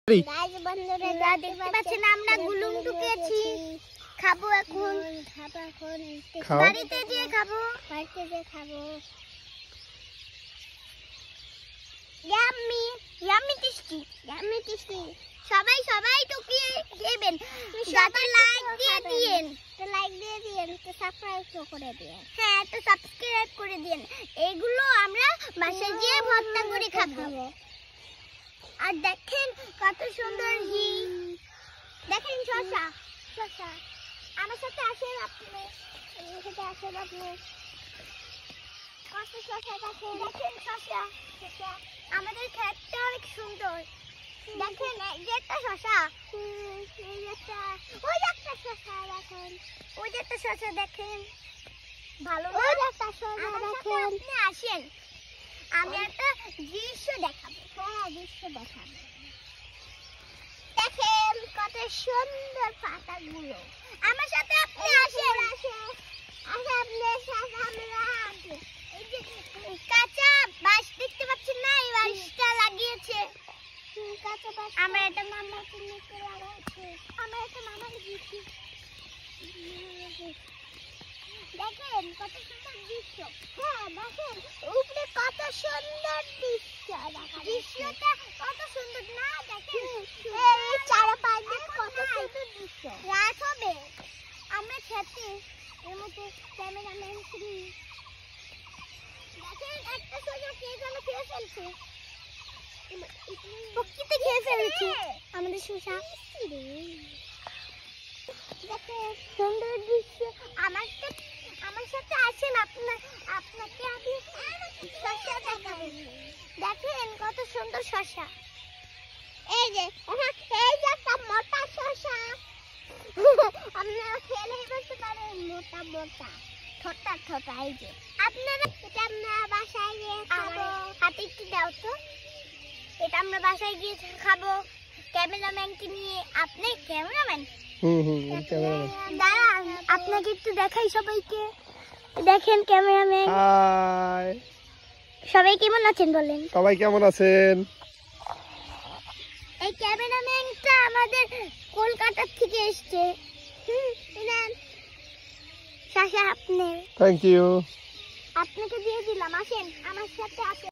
Guys বন্ধুরা দেখতে পাচ্ছেন আমরা গুলুম ঢুকেছি। খাবো এখন বাড়িতে গিয়ে খাবো ইয়াম্মি ইয়াম্মি টেস্টি সবাই টুকিয়ে খাবেন। যাতে লাইক দিয়ে দিয়েন তো সাবস্ক্রাইব করে দিয়েন। হ্যাঁ তো সাবস্ক্রাইব করে দিয়েন। এগুলো আমরা বাসায় গিয়ে ভর্তা করে খাবো। আর দেখেন কত সুন্দর দেখেন শসা আমার সাথে আসেন আপনি কত শসা দেখেন শসা আমাদের ক্ষেতটা অনেক সুন্দর। দেখেন এই যে একটা শসা ওই একটা শসা দেখেন দেখেন ভালো একটা শসা দেখেন। আপনি আসেন আমি একটা দৃশ্য দেখাবো। দেখেন কত সুন্দর পাতাগুলো। আমার সাথে আপনি আসেন এই যে কাঁচা বাঁশ দেখতে পাচ্ছেন না, এই বাঁশটা লাগিয়েছে কাঁচা বাঁশ। আমার একটা মামা লাগাচ্ছে দিয়েছি। দেখেন কত সুন্দর দৃশ্য। হ্যাঁ দেখেন উপরে কত সুন্দর দৃশ্যটা কত সুন্দর না। দেখেন এই চারপাশে কত সুন্দর দৃশ্য। রাত হবে আমরা খেতে এর মধ্যে ক্যামেরাম্যান ফ্রি। দেখেন একটা সোজা কে যেন খেয়ে ফেলছে আমাদের শসা। দেখেন সুন্দর দৃশ্য। আমার সাথে আসেন আপনাকে আমি শসা দেখাবো। দেখেন কত সুন্দর শসা। এই যে একটা মোটা শসা আপনারা খেলে বলতে পারেন মোটা ছোটা এই যে আপনারা এটা আমরা বাসায় গিয়ে খাবো। হাতে একটু দাও তো, এটা আমরা বাসায় গিয়ে খাবো ক্যামেরাম্যানকে নিয়ে। আপনি ক্যামেরাম্যান? দাঁড়ান আপনাকে একটু দেখাই সবাইকে। দেখেন ক্যামেরাম্যান। হাই সবাই কেমন আছেন বলেন? সবাই কেমন আছেন? এই ক্যামেরাম্যানটা আমাদের কলকাতা থেকে এসেছে। নেন শসা আপনি। Thank you. আপনাকে দিয়ে দিলাম। আসেন আমার সাথে আসেন।